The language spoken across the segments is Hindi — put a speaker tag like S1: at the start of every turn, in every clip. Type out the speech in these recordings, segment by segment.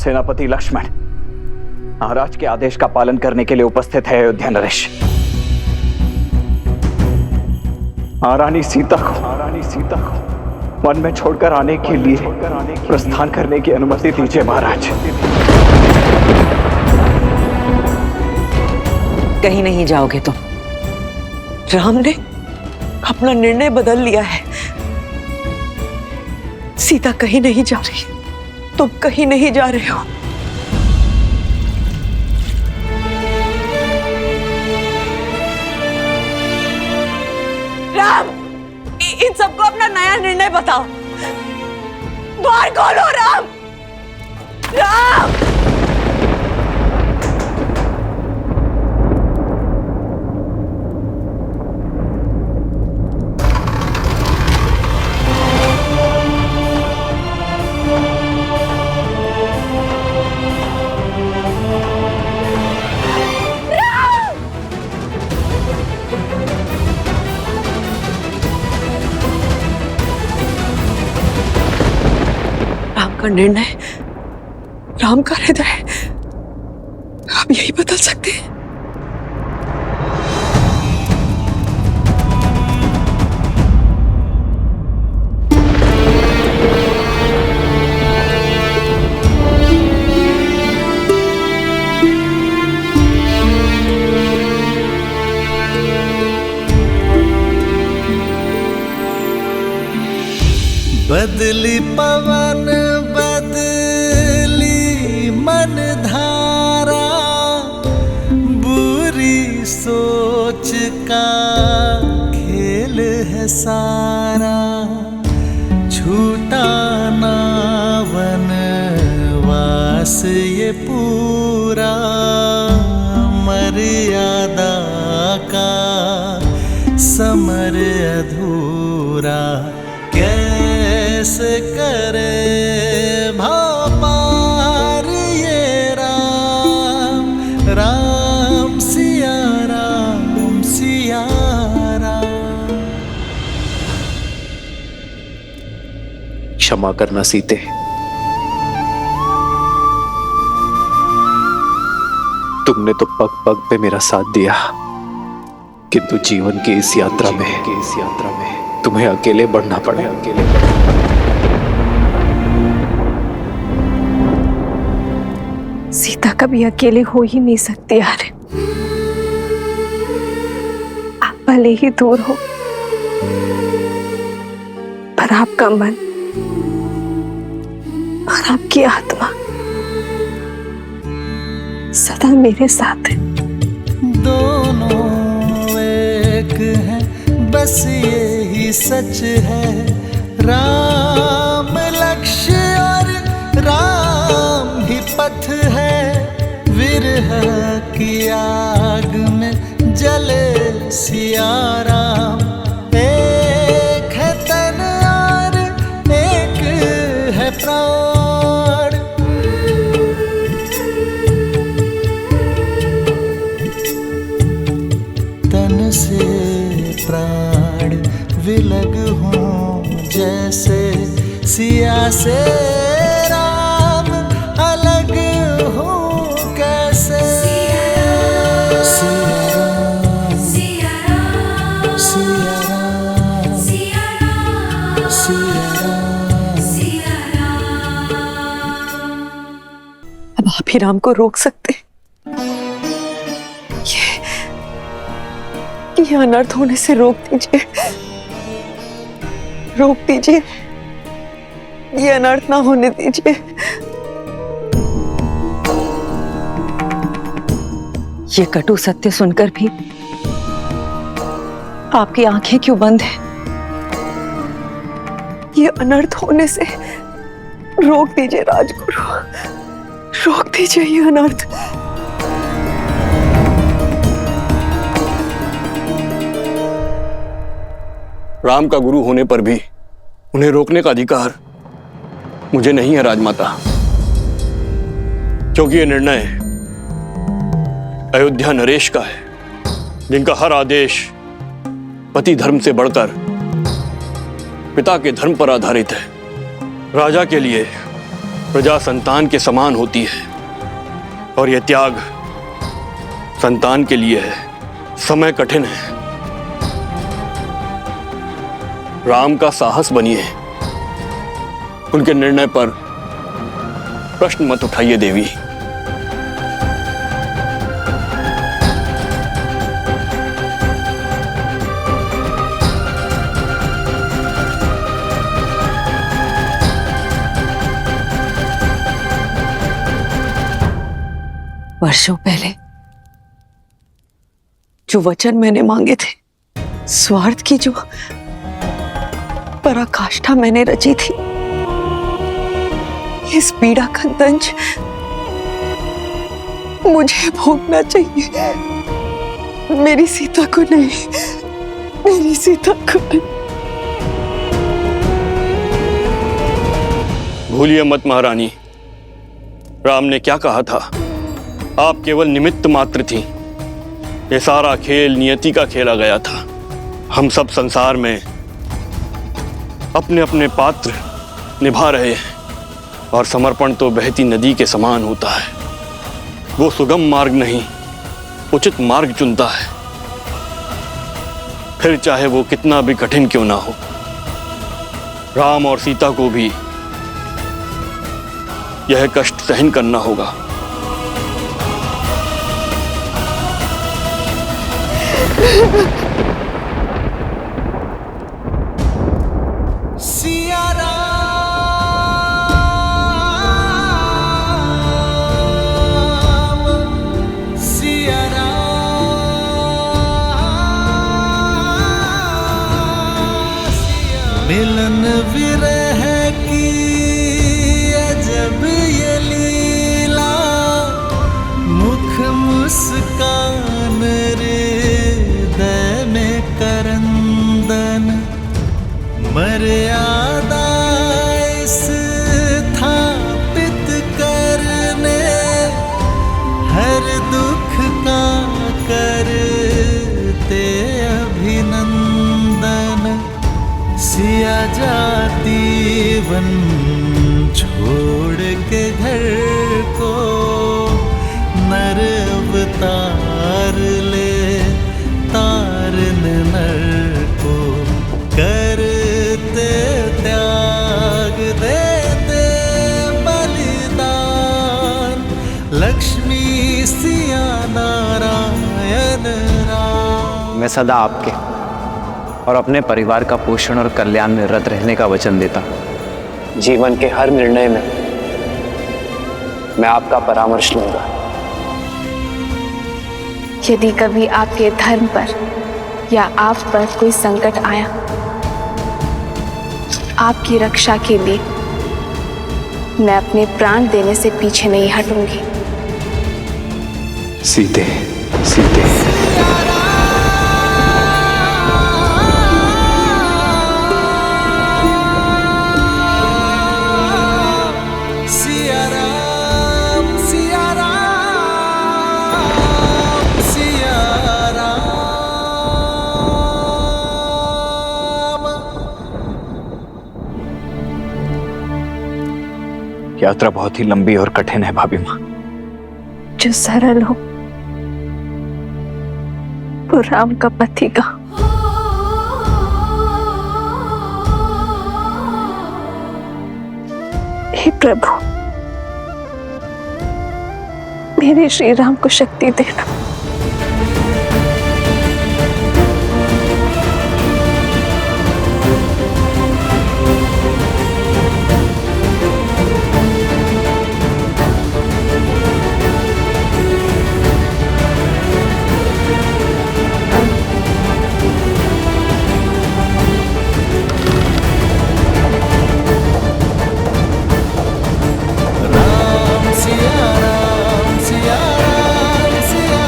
S1: सेनापति लक्ष्मण महाराज के आदेश का पालन करने के लिए उपस्थित है अयोध्या नरेश। महारानी सीता को वन में छोड़कर आने के लिए प्रस्थान करने की अनुमति दीजिए महाराज।
S2: कहीं नहीं जाओगे तुम। राम ने अपना निर्णय बदल लिया है। सीता कहीं नहीं जा रही, तुम कहीं नहीं जा रहे हो। राम, इन सबको अपना नया निर्णय बताओ। द्वार खोलो राम। राम, निर्णय, राम का हृदय आप यही बदल सकते हैं।
S3: बदली पवन बदली मन धारा, बुरी सोच का खेल है सारा। छूटा ना वनवास ये पूरा, मर्यादा का समर अधूरा। कैसे करे भापार ये राम, राम सिया राम सिया राम।
S4: क्षमा करना सीते, तुमने तो पग पग पे मेरा साथ दिया, किंतु जीवन की इस यात्रा में तुम्हें अकेले बढ़ना पड़े।
S5: सीता कभी अकेले हो ही नहीं सकती यार। आप भले ही दूर हो, पर आपका मन और आपकी आत्मा सदा मेरे साथ है।
S3: दोनों एक हैं, बस यही सच है। राम लक्ष्य और राम ही पथ है। विरह की आग में जले सिया राम। एक है तन और एक है प्राण। तन से प्राण विलग हों जैसे, सिया से राम अलग हो कैसे। सिया राम सिया राम सिया राम सिया राम सिया राम।
S2: अब आप ही राम को रोक सकते। ये अनर्थ होने से रोक दीजिए, रोक दीजिए। ये अनर्थ ना होने दीजिए। ये कटु सत्य सुनकर भी आपकी आंखें क्यों बंद हैं? ये अनर्थ होने से रोक दीजिए राजगुरु, रोक दीजिए ये अनर्थ।
S6: राम का गुरु होने पर भी उन्हें रोकने का अधिकार मुझे नहीं है राजमाता, क्योंकि यह निर्णय अयोध्या नरेश का है, जिनका हर आदेश पति धर्म से बढ़कर पिता के धर्म पर आधारित है। राजा के लिए प्रजा संतान के समान होती है और यह त्याग संतान के लिए है। समय कठिन है। राम का साहस बनिए। उनके निर्णय पर प्रश्न मत उठाइए देवी।
S2: वर्षों पहले जो वचन मैंने मांगे थे, स्वार्थ की जो पराकाष्ठा मैंने रची थी, इस पीड़ा का दंश मुझे भोगना चाहिए। मेरी सीता को नहीं, मेरी सीता को नहीं।
S6: भूलिए मत महारानी, राम ने क्या कहा था? आप केवल निमित्त मात्र थी। ये सारा खेल नियति का खेला गया था। हम सब संसार में अपने अपने पात्र निभा रहे हैं और समर्पण तो बहती नदी के समान होता है। वो सुगम मार्ग नहीं, उचित मार्ग चुनता है, फिर चाहे वो कितना भी कठिन क्यों ना हो। राम और सीता को भी यह कष्ट सहन करना होगा।
S3: सिया राम, सिया राम, मिलन विरह की अजब ये लीला, मुख मुस्कान हृदय में करंदन, मर्यादा स्थापित करने, हर दुख का करते अभिनंदन, सिया जाती वन छोड़ के घर को, नर अवतार ले तारन नर को, करते त्याग देते बलिदान, लक्ष्मी सिया नारायण राम।
S4: मैं सदा आपके और अपने परिवार का पोषण और कल्याण में रत रहने का वचन देता हूं। जीवन के हर निर्णय में मैं आपका परामर्श लूंगा।
S5: यदि कभी आपके धर्म पर या आप पर कोई संकट आया, आपकी रक्षा के लिए मैं अपने प्राण देने से पीछे नहीं हटूंगी।
S4: सीते, सीते। यात्रा बहुत ही लंबी और कठिन है भाभी माँ।
S5: जो सरल हो वो राम का पति का। हे प्रभु, मेरे श्री राम को शक्ति देना।
S3: राम सिया राम, सिया राम, सिया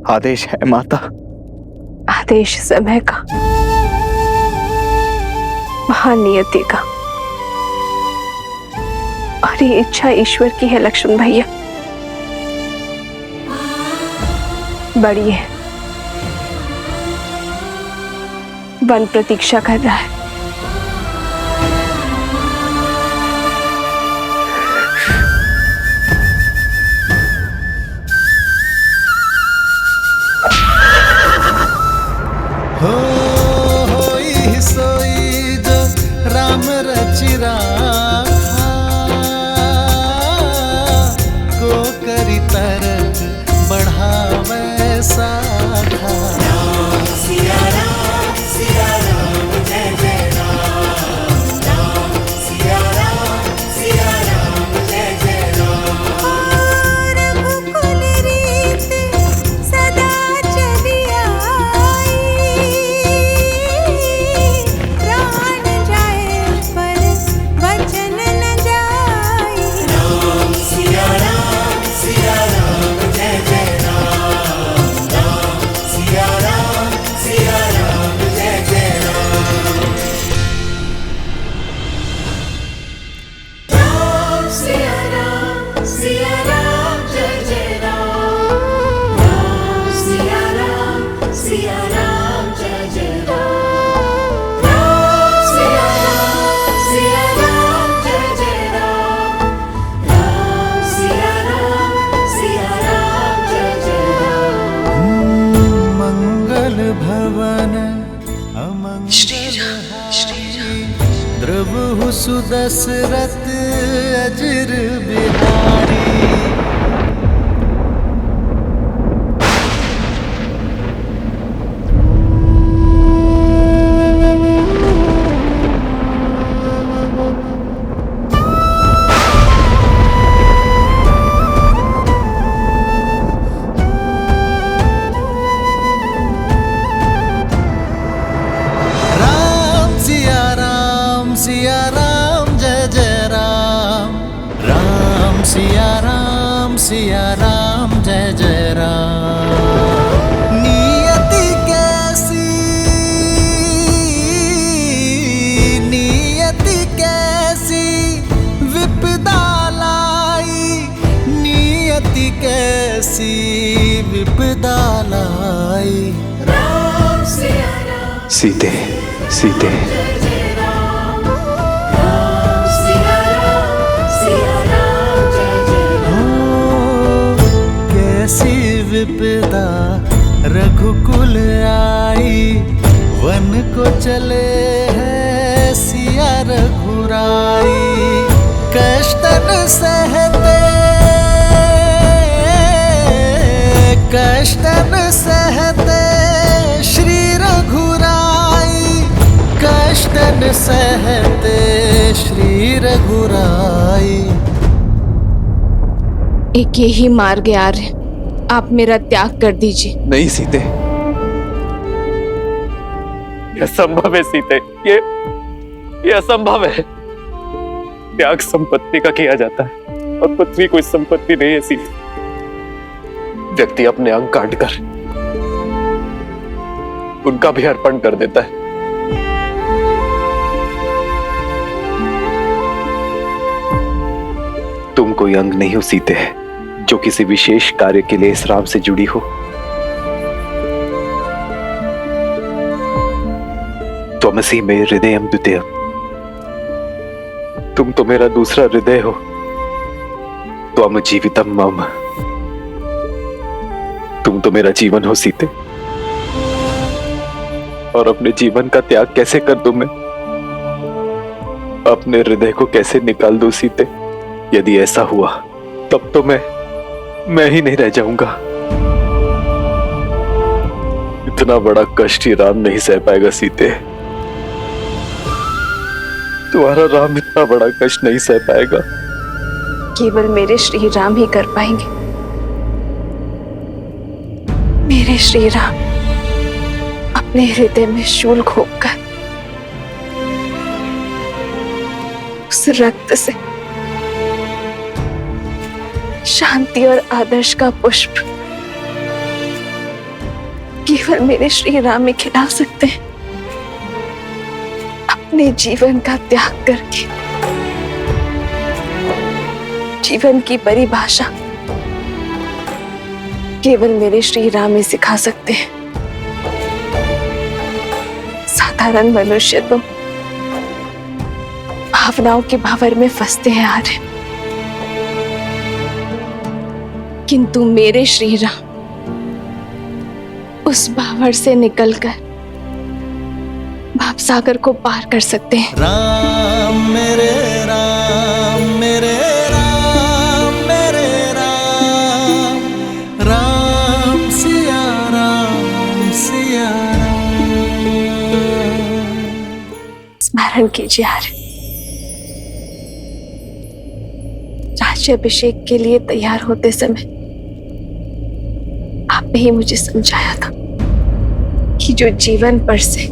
S1: आदेश है माता।
S5: आदेश समय का, महानियति का, और ये इच्छा ईश्वर की है लक्ष्मण भैया। बड़ी है, वन प्रतीक्षा कर रहा है।
S3: होई सोई जो राम रचि राखा, को करी तरक बढ़ावे साखा। सिया राम जय जय राम, राम सिया राम जय जय राम।
S7: रघुकुल रीत सदा चली आई, प्राण जाए पर वचन न जाए।
S3: राम सिया राम जय जय राम, राम सिया राम जय जय राम। राम सिया राम जय जय राम, राम सिया राम जय जय राम। राम सिया राम जय जय राम, राम सिया राम जय जय राम। मंगल भवन अमंगल हारी, द्रवहु सुदशरथ अजर बिहारी। राम सिया राम जय जय राम, राम सिया राम जय जय राम। नियति कैसी विपदा लाई, नियति कैसी विपदा लाई। राम सिया राम
S1: सीते सीते
S3: कैसी विपदा रघुकुल आई, वन को चले हैं सिया रघुराई। कष्टन सहते श्री रघुराई, कष्टन सहते श्री रघुराई।
S5: एक यही मार्ग है आर्य, आप मेरा त्याग कर दीजिए।
S1: नहीं सीते,
S4: यह असंभव है सीते, ये असंभव है। त्याग संपत्ति का किया जाता है और पृथ्वी कोई संपत्ति नहीं है सीते। व्यक्ति अपने अंग काट कर उनका भी अर्पण कर देता है।
S1: तुम कोई अंग नहीं हो सीते, जो किसी विशेष कार्य के लिए इस राम से जुड़ी हो। त्वमसि मे हृदयम द्वितीयम्, तुम तो मेरा दूसरा हृदय हो। त्वम जीवितम मम, तुम तो मेरा जीवन हो सीते। और अपने जीवन का त्याग कैसे कर दूं मैं, अपने हृदय को कैसे निकाल दूं सीते। यदि ऐसा हुआ तब तो मैं ही नहीं रह जाऊंगा। इतना बड़ा कष्ट ही राम नहीं सह पाएगा सीते। तुम्हारा राम इतना बड़ा कष्ट नहीं सह पाएगा।
S5: केवल मेरे श्री राम ही कर पाएंगे। मेरे श्री राम अपने हृदय में शूल घोंपकर उस रक्त से शांति और आदर्श का पुष्प केवल मेरे श्री राम में खिला सकते हैं, अपने जीवन का त्याग करके। जीवन की परिभाषा केवल मेरे श्री राम में सिखा सकते हैं। साधारण मनुष्य तो भावनाओं के भावर में फंसते हैं आर्य, किंतु मेरे श्री राम उस भावर से निकलकर भावसागर को पार कर सकते हैं।
S3: राम मेरे राम मेरे राम मेरे राम, राम सिया राम सिया राम।
S5: स्मरण कीजिए आर्य, राज्याभिषेक के लिए तैयार होते समय आपने ही मुझे समझाया था कि जो जीवन पर से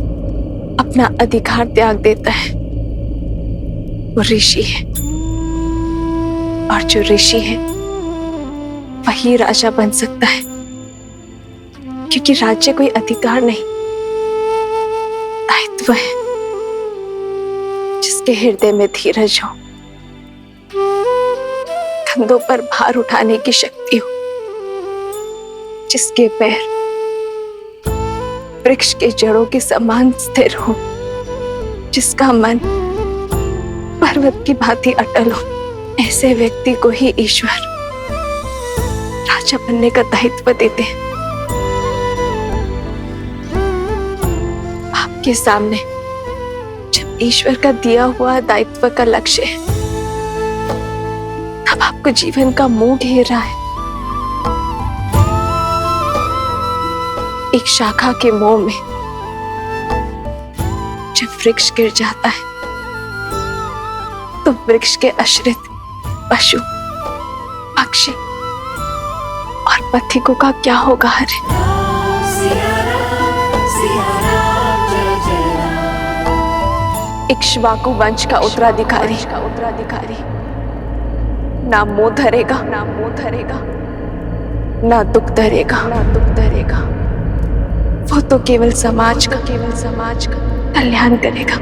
S5: अपना अधिकार त्याग देता है वो ऋषि है, और जो ऋषि है वही राजा बन सकता है, क्योंकि राज्य कोई अधिकार नहीं, दायित्व है। जिसके हृदय में धीरज हो, कंधों पर भार उठाने की शक्ति हो, जिसके पैर वृक्ष के जड़ों के समान स्थिर हो, जिसका मन पर्वत की भांति अटल हो, ऐसे व्यक्ति को ही ईश्वर राजा बनने का दायित्व देते हैं। आपके सामने जब ईश्वर का दिया हुआ दायित्व का लक्ष्य है, तब आपको जीवन का मोह घेर रहा है। एक शाखा के मोह में जब वृक्ष गिर जाता है तो वृक्ष के आश्रित पशु, पक्षी और पथिकों का क्या होगा? हरे इक्ष्वाकु वंश का उत्तराधिकारी ना मोह धरेगा, ना दुख धरेगा। वो तो केवल समाज का कल्याण करेगा।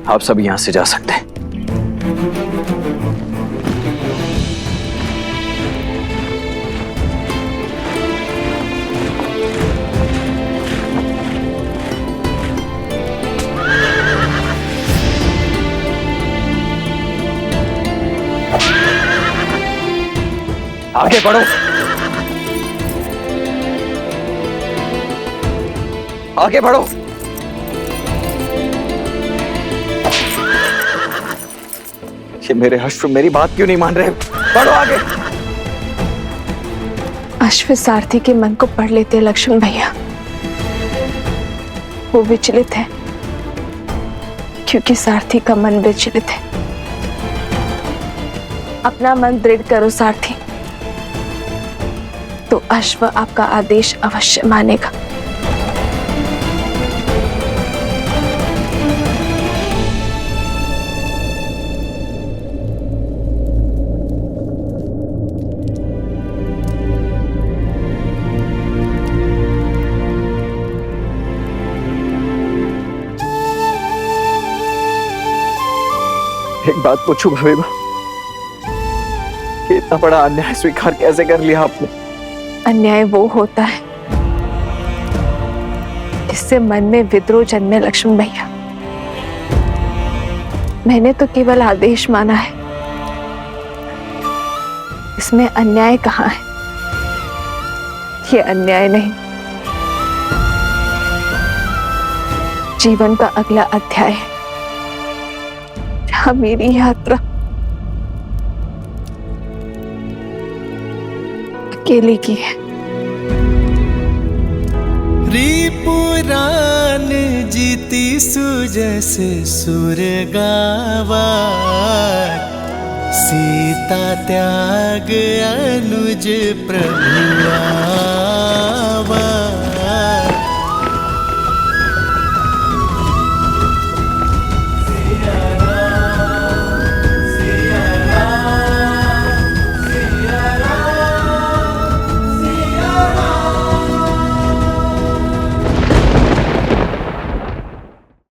S1: आप सब यहां से जा सकते हैं। आगे बढ़ो, आगे बढ़ो। ये मेरे अश्व मेरी बात क्यों नहीं मान रहे? बढ़ो आगे।
S5: अश्व सारथी के मन को पढ़ लेते लक्ष्मण भैया। वो विचलित है क्योंकि सारथी का मन विचलित है। अपना मन दृढ़ करो सारथी, तो अश्व आपका आदेश अवश्य मानेगा।
S1: एक बात पूछूं भवेबा, कि इतना बड़ा अन्याय स्वीकार कैसे कर लिया आपने?
S5: अन्याय वो होता है जिससे मन में विद्रोह जन्मे लक्ष्मण भैया। मैंने तो केवल आदेश माना है, इसमें अन्याय कहाँ है? ये अन्याय नहीं, जीवन का अगला अध्याय है, जहां मेरी यात्रा अकेले की है।
S3: रिपुरान जीती सुजस सुर गावा, सीता त्याग अनुज प्रभु आवा।